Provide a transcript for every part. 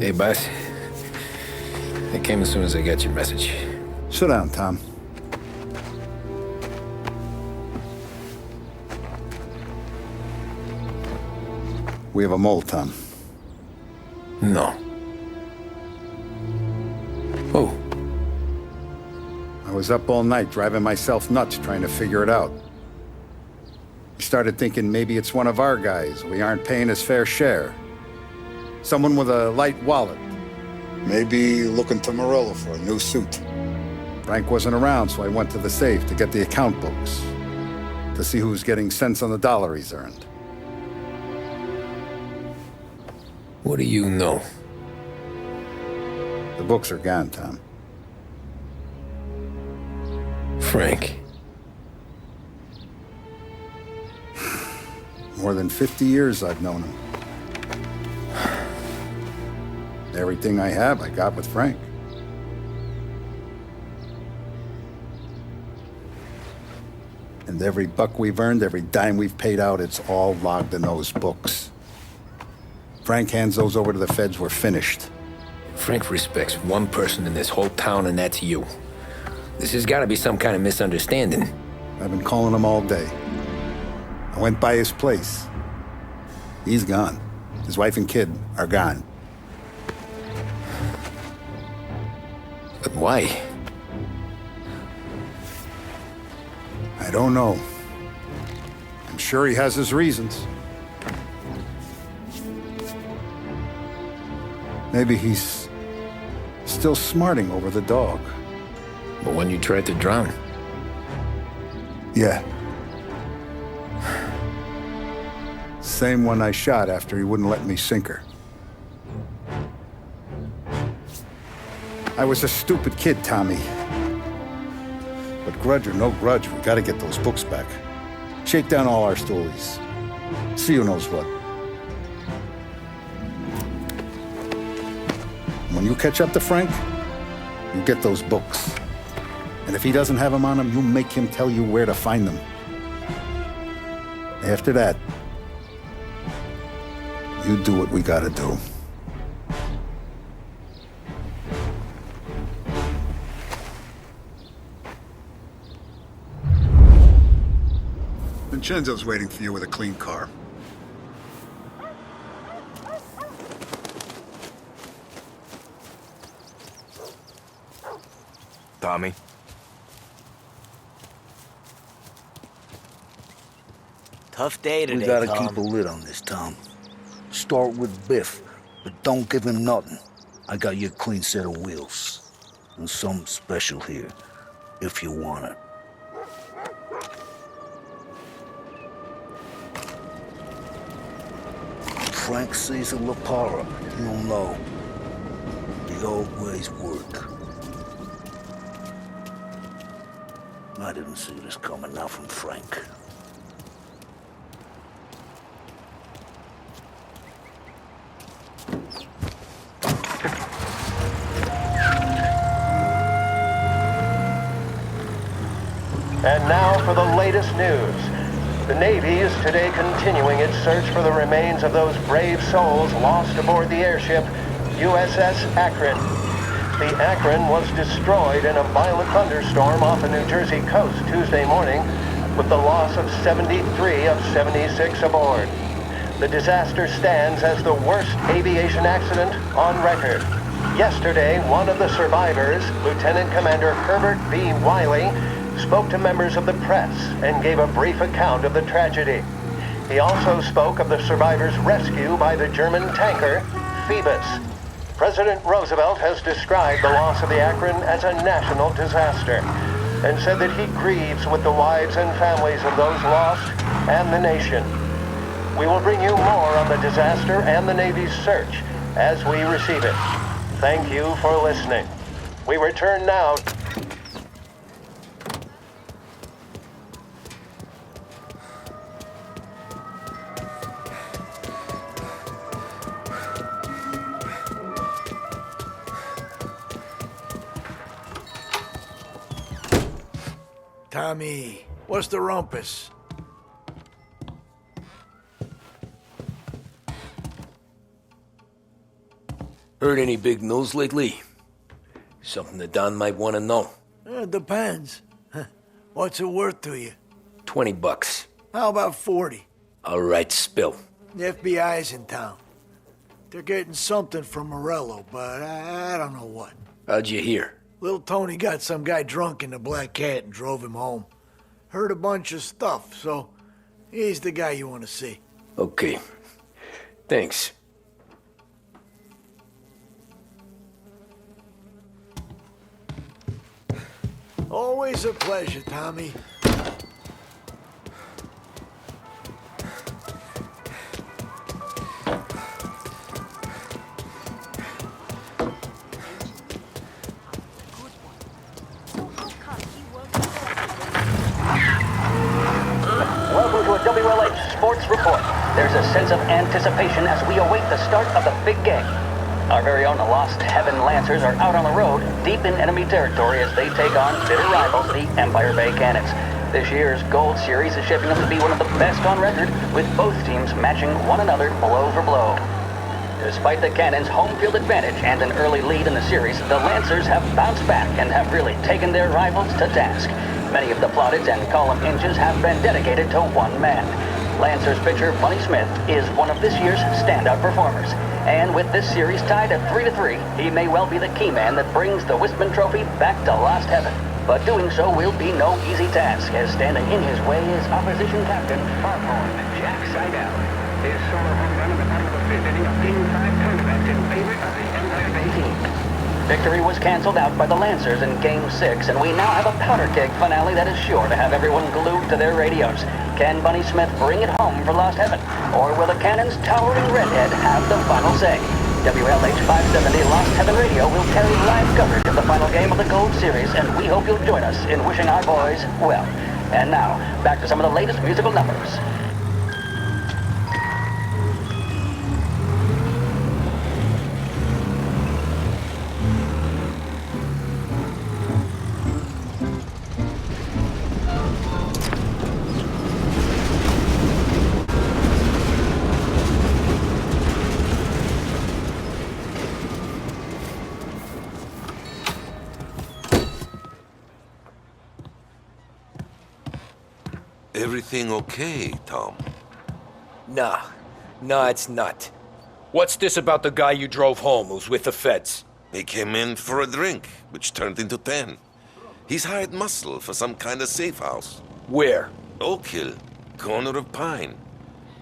Hey, boss. I came as soon as I got your message. Sit down, Tom. We have a mole, Tom. No. Oh. I was up all night driving myself nuts trying to figure it out. I started thinking maybe it's one of our guys. We aren't paying his fair share. Someone with a light wallet. Maybe looking to Morello for a new suit. Frank wasn't around, so I went to the safe to get the account books. To see who's getting cents on the dollar he's earned. What do you know? The books are gone, Tom. Frank. More than 50 years I've known him. Everything I have, I got with Frank. And every buck we've earned, every dime we've paid out, it's all logged in those books. Frank hands those over to the feds, we're finished. Frank respects one person in this whole town, and that's you. This has got to be some kind of misunderstanding. I've been calling him all day. I went by his place. He's gone. His wife and kid are gone. But why? I don't know. I'm sure he has his reasons. Maybe he's still smarting over the dog. But when you tried to drown? Yeah. Same one I shot after he wouldn't let me sink her. I was a stupid kid, Tommy. But grudge or no grudge, we gotta get those books back. Shake down all our stories. See who knows what. When you catch up to Frank, you get those books. And if he doesn't have them on him, you make him tell you where to find them. After that, you do what we gotta do. Vincenzo's waiting for you with a clean car. Tommy? Tough day today, We gotta Tom. keep a lid on this, Tom. Start with Biff, but don't give him nothing. I got you a clean set of wheels. And something special here, if you want it. Frank sees a La Parra, he'll know. The old ways work. I didn't see this coming now from Frank. And now for the latest news. The Navy is today continuing its search for the remains of those brave souls lost aboard the airship USS Akron. The Akron was destroyed in a violent thunderstorm off the New Jersey coast Tuesday morning, with the loss of 73 of 76 aboard. The disaster stands as the worst aviation accident on record. Yesterday, one of the survivors, Lieutenant Commander Herbert B. Wiley, spoke to members of the press and gave a brief account of the tragedy. He also spoke of the survivors' rescue by the German tanker Phoebus. President Roosevelt has described the loss of the Akron as a national disaster and said that he grieves with the wives and families of those lost and the nation. We will bring you more on the disaster and the Navy's search as we receive it. Thank you for listening. We return now. Tommy, what's the rumpus? Heard any big news lately? Something that Don might want to know. Depends. What's it worth to you? $20. How about 40? All right, spill. The FBI's in town. They're getting something from Morello, but I don't know what. How'd you hear? Little Tony got some guy drunk in the Black Cat and drove him home. Heard a bunch of stuff, so he's the guy you want to see. Okay. Thanks. Always a pleasure, Tommy. Welcome to a WLH Sports Report. There's a sense of anticipation as we await the start of the big game. Our very own Lost Heaven Lancers are out on the road, deep in enemy territory as they take on bitter rivals, the Empire Bay Cannons. This year's Gold Series is shaping up to be one of the best on record, with both teams matching one another blow for blow. Despite the Cannons' home field advantage and an early lead in the series, the Lancers have bounced back and have really taken their rivals to task. Many of the plaudits and column inches have been dedicated to one man. Lancers pitcher Bunny Smith is one of this year's standout performers. And with this series tied at 3-3, he may well be the key man that brings the Wistman Trophy back to Lost Heaven. But doing so will be no easy task, as standing in his way is opposition captain Farphorn Jack Seidel. His solo home run in the bottom of the fifth inning of Game 5 tournament in favor of the Empire Bay team. Victory was canceled out by the Lancers in Game 6, and we now have a powder keg finale that is sure to have everyone glued to their radios. Can Bunny Smith bring it home for Lost Heaven? Or will the Cannon's towering redhead have the final say? WLH 570 Lost Heaven Radio will carry live coverage of the final game of the Gold Series, and we hope you'll join us in wishing our boys well. And now, back to some of the latest musical numbers. Everything okay, Tom? Nah, it's not. What's this about the guy you drove home who's with the feds? He came in for a drink, which turned into 10. He's hired muscle for some kind of safe house. Where? Oak Hill, corner of Pine.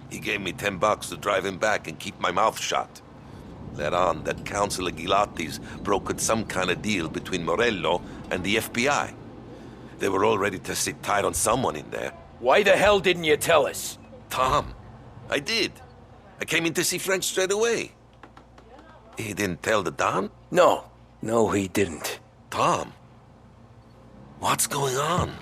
He gave me $10 to drive him back and keep my mouth shut. Let on that Councilor Gilatti's brokered some kind of deal between Morello and the FBI. They were all ready to sit tight on someone in there. Why the hell didn't you tell us? Tom, I did. I came in to see Frank straight away. He didn't tell the Don? No, he didn't. Tom, what's going on?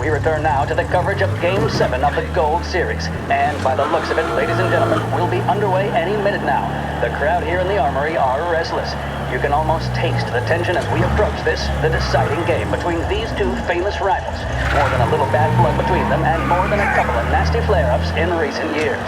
We return now to the coverage of Game 7 of the Gold Series. And by the looks of it, ladies and gentlemen, we'll be underway any minute now. The crowd here in the Armory are restless. You can almost taste the tension as we approach this, the deciding game between these two famous rivals. More than a little bad blood between them, and more than a couple of nasty flare-ups in recent years.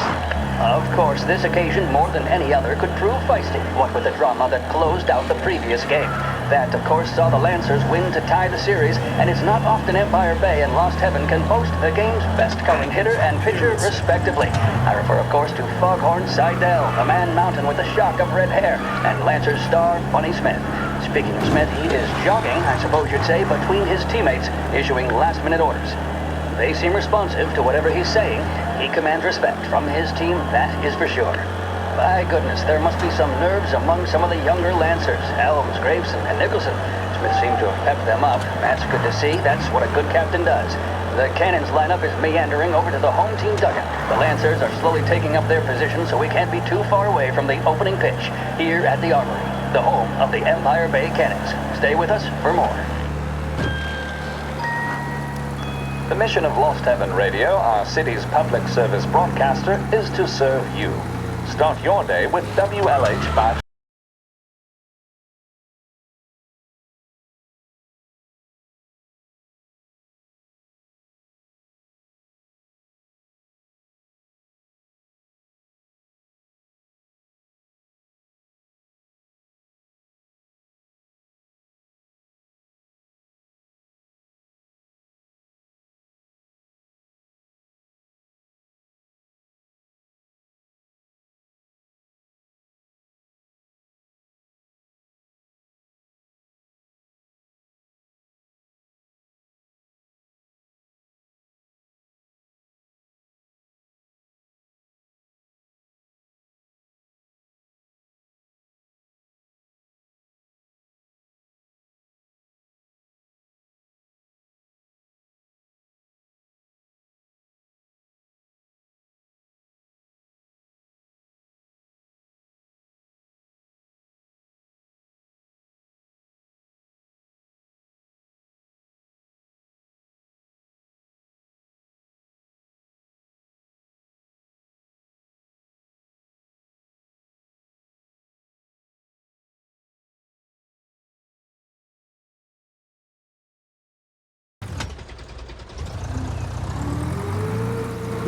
Of course, this occasion, more than any other, could prove feisty, what with the drama that closed out the previous game. That, of course, saw the Lancers win to tie the series, and it's not often Empire Bay and Lost Heaven can boast the game's best covering hitter and pitcher, respectively. I refer, of course, to Foghorn Seidel, a man mountain with a shock of red hair, and Lancers star Bunny Smith. Speaking of Smith, he is jogging, I suppose you'd say, between his teammates, issuing last-minute orders. They seem responsive to whatever he's saying. He commands respect from his team, that is for sure. By goodness, there must be some nerves among some of the younger Lancers, Helms, Graveson, and Nicholson. Smith seemed to have pepped them up. That's good to see. That's what a good captain does. The Cannons lineup is meandering over to the home team dugout. The Lancers are slowly taking up their position, so we can't be too far away from the opening pitch here at the Armory, the home of the Empire Bay Cannons. Stay with us for more. The mission of Lost Heaven Radio, our city's public service broadcaster, is to serve you. Start your day with WLH badge.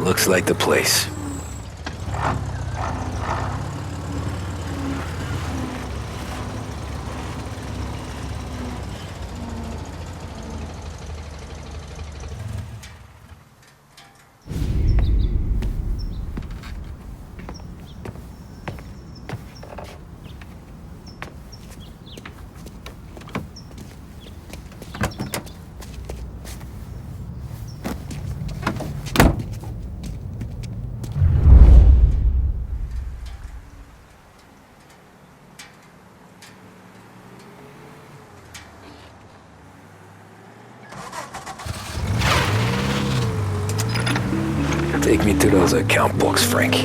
Looks like the place. Take me to those account books, Frank.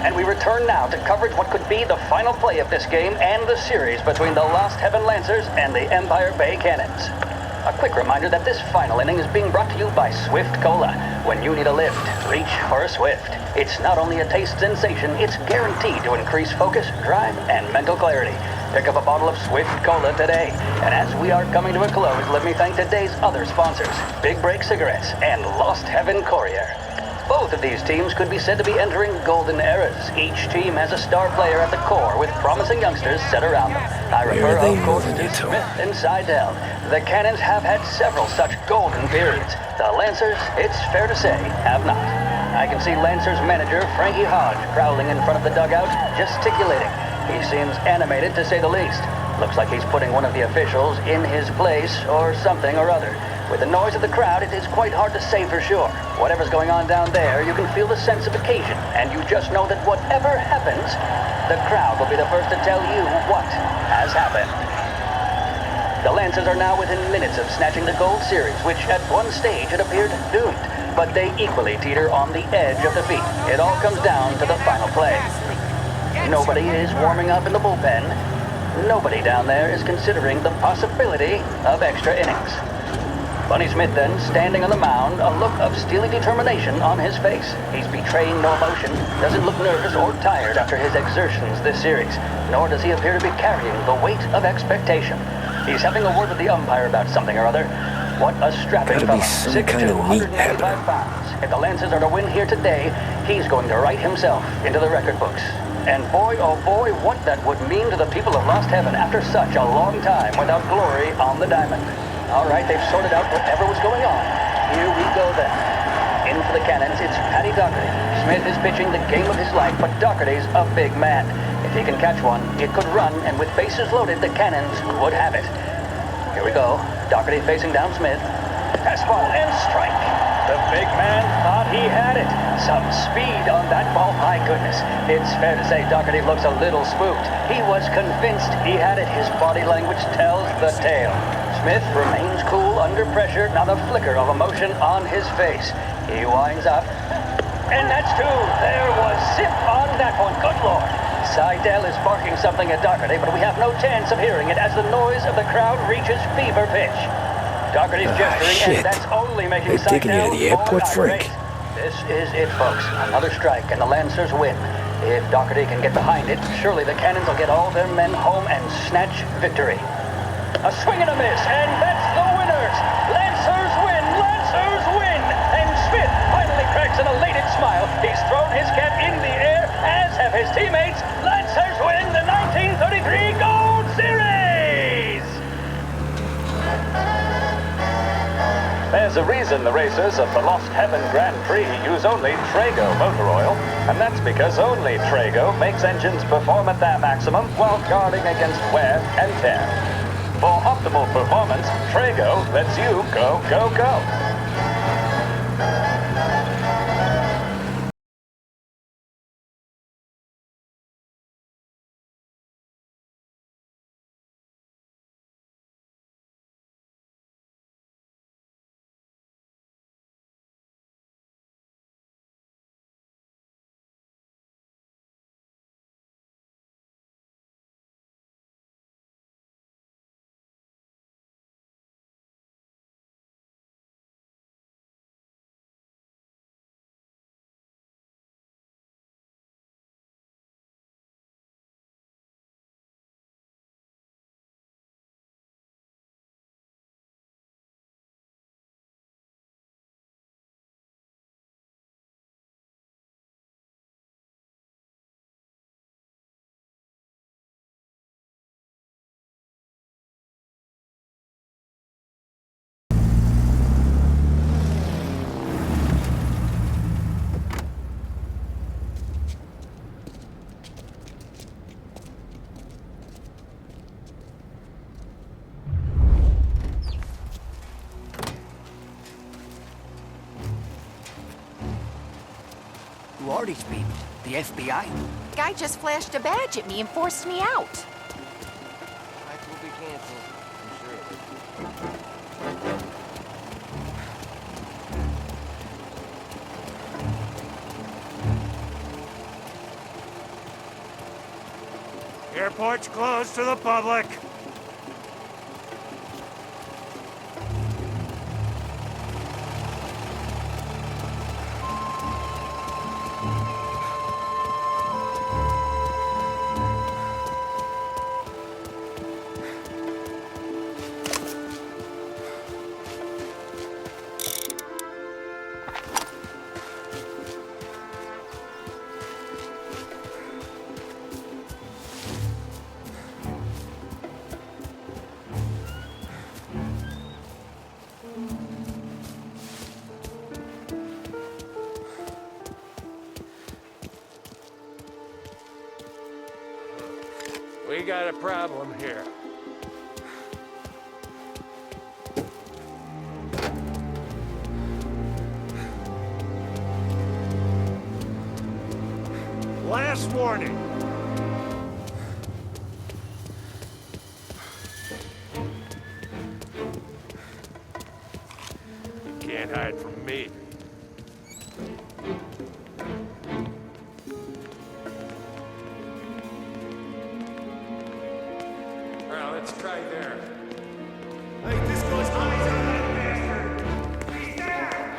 And we return now to coverage what could be the final play of this game and the series between the Lost Heaven Lancers and the Empire Bay Cannons. A quick reminder that this final inning is being brought to you by Swift Cola. When you need a lift, reach for a Swift. It's not only a taste sensation, it's guaranteed to increase focus, drive, and mental clarity. Pick up a bottle of Swift Cola today. And as we are coming to a close, let me thank today's other sponsors, Big Break Cigarettes and Lost Heaven Courier. Both of these teams could be said to be entering golden eras. Each team has a star player at the core with promising youngsters set around them. I refer, of course, to Smith and Seidel. The Cannons have had several such golden periods. The Lancers, it's fair to say, have not. I can see Lancers manager Frankie Hodge prowling in front of the dugout, gesticulating. He seems animated, to say the least. Looks like he's putting one of the officials in his place or something or other. With the noise of the crowd, it is quite hard to say for sure. Whatever's going on down there, you can feel the sense of occasion, and you just know that whatever happens, the crowd will be the first to tell you what has happened. The Lancers are now within minutes of snatching the Gold Series, which at one stage had appeared doomed, but they equally teeter on the edge of defeat. It all comes down to the final play. Nobody is warming up in the bullpen. Nobody down there is considering the possibility of extra innings. Bunny Smith then, standing on the mound, a look of steely determination on his face. He's betraying no emotion, doesn't look nervous or tired after his exertions this series, nor does he appear to be carrying the weight of expectation. He's having a word with the umpire about something or other. What a strapping fellow, 6'2", 185 pounds. If the Lancers are to win here today, he's going to write himself into the record books. And boy, oh boy, what that would mean to the people of Lost Heaven after such a long time without glory on the diamond. All right, they've sorted out whatever was going on. Here we go then. In for the Cannons, it's Paddy Doherty. Smith is pitching the game of his life, but Doherty's a big man. If he can catch one, it could run, and with bases loaded, the Cannons would have it. Here we go. Doherty facing down Smith. Fastball and strike. The big man thought he had it. Some speed on that ball, my goodness. It's fair to say Doherty looks a little spooked. He was convinced he had it. His body language tells the tale. Smith remains cool under pressure, not a flicker of emotion on his face. He winds up. And that's two. There was zip on that one. Good Lord. Seidel is barking something at Doherty, but we have no chance of hearing it as the noise of the crowd reaches fever pitch. Doherty's gesturing, shit. and that's only making They're taking you to the airport, Frank. This is it, folks. Another strike, and the Lancers win. If Doherty can get behind it, surely the Cannons will get all their men home and snatch victory. A swing and a miss, and that's the winners! Lancers win! Lancers win! And Smith finally cracks an elated smile. He's thrown his cap in the air, as have his teammates. Lancers win the 1933 Gold Series! There's a reason the racers of the Lost Heaven Grand Prix use only Trago motor oil, and that's because only Trago makes engines perform at their maximum while guarding against wear and tear. For optimal performance, Trago lets you go, go, go. Who are these people? The FBI? Guy just flashed a badge at me and forced me out. Flights will be canceled, I'm sure. Airport's closed to the public. We got a problem here. Last warning. You can't hide from me. Let's try there. Hey, this goes eyes on that bastard! He's down!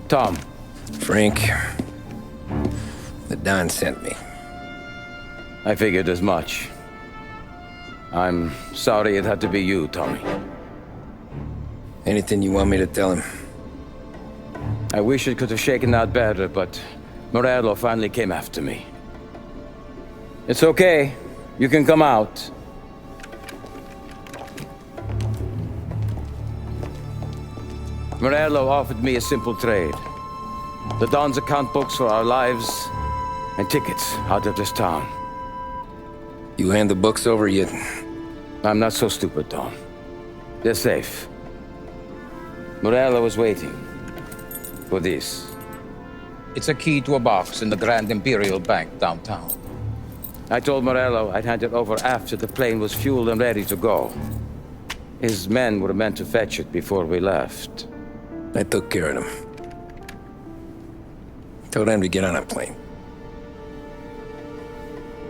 Tom. Frank. The Don sent me. I figured as much. I'm sorry it had to be you, Tommy. Anything you want me to tell him? I wish it could have shaken out better, but Morello finally came after me. It's okay. You can come out. Morello offered me a simple trade. The Don's account books for our lives and tickets out of this town. You hand the books over yet? I'm not so stupid, Tom. They're safe. Morello was waiting for this. It's a key to a box in the Grand Imperial Bank downtown. I told Morello I'd hand it over after the plane was fueled and ready to go. His men were meant to fetch it before we left. I took care of them. Told them to get on a plane.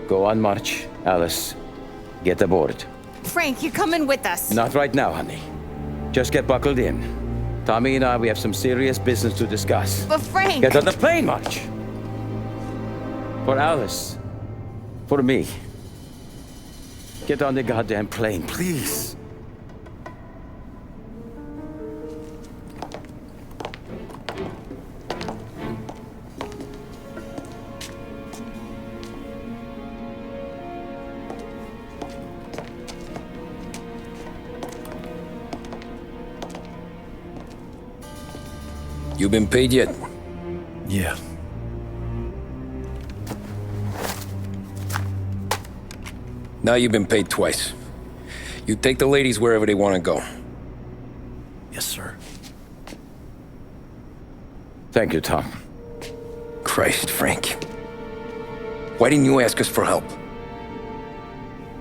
Go on, March. Alice, get aboard. Frank, you're coming with us. Not right now, honey. Just get buckled in. Tommy and I, we have some serious business to discuss. But Frank... Get on the plane, March! For Alice. For me. Get on the goddamn plane, please. You been paid yet? Yeah. Now you've been paid twice. You take the ladies wherever they want to go. Yes, sir. Thank you, Tom. Christ, Frank. Why didn't you ask us for help?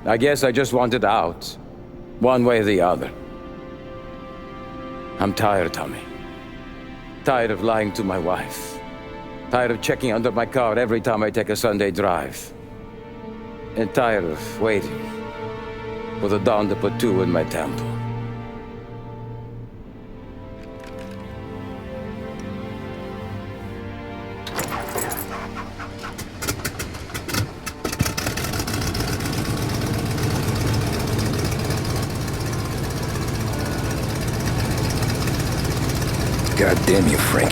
I guess I just wanted out. One way or the other. I'm tired, Tommy. Tired of lying to my wife. Tired of checking under my car every time I take a Sunday drive. And tired of waiting for the dawn to put two in my temple. God damn you, Frank.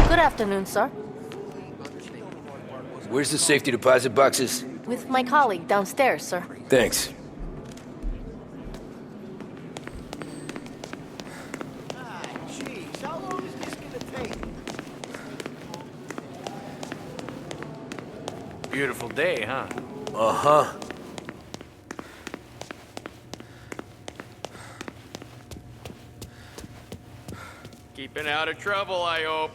Good afternoon, sir. Where's the safety deposit boxes? With my colleague downstairs, sir. Thanks. Jeez, how long is this gonna take? Beautiful day, huh? Uh-huh. Keeping out of trouble, I hope.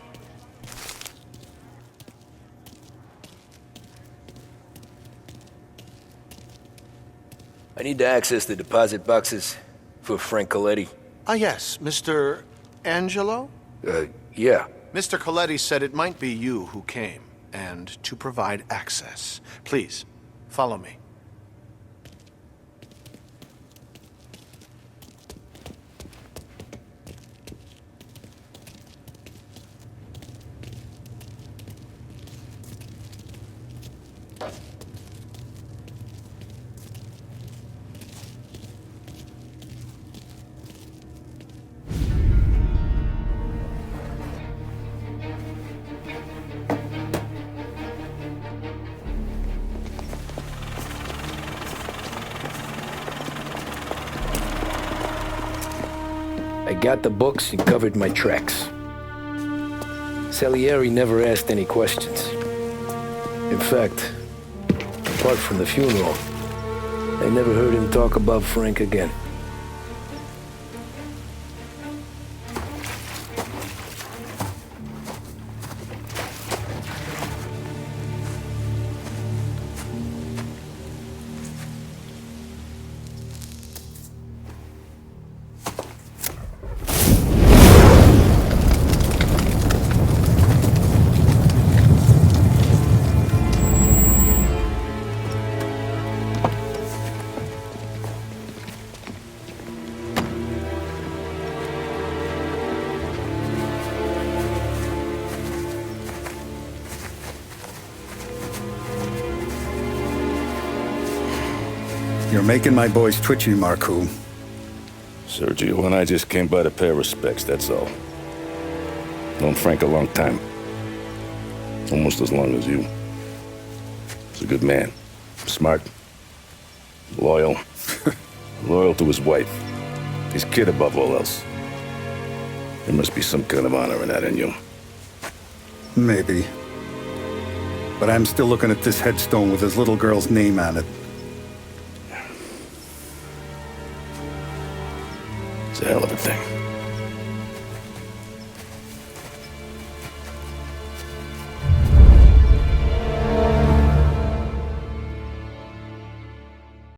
I need to access the deposit boxes for Frank Coletti. Ah, yes, Mr. Angelo? Yeah. Mr. Coletti said it might be you who came, and to provide access. Please, follow me. I got the books and covered my tracks. Salieri never asked any questions. In fact, apart from the funeral, I never heard him talk about Frank again. You're making my boys twitchy, Marcoux. Sergio and I just came by to pay respects, that's all. Known Frank a long time. Almost as long as you. He's a good man. Smart. Loyal. Loyal to his wife. His kid above all else. There must be some kind of honor in that in you. Maybe. But I'm still looking at this headstone with his little girl's name on it. It's a hell of a thing.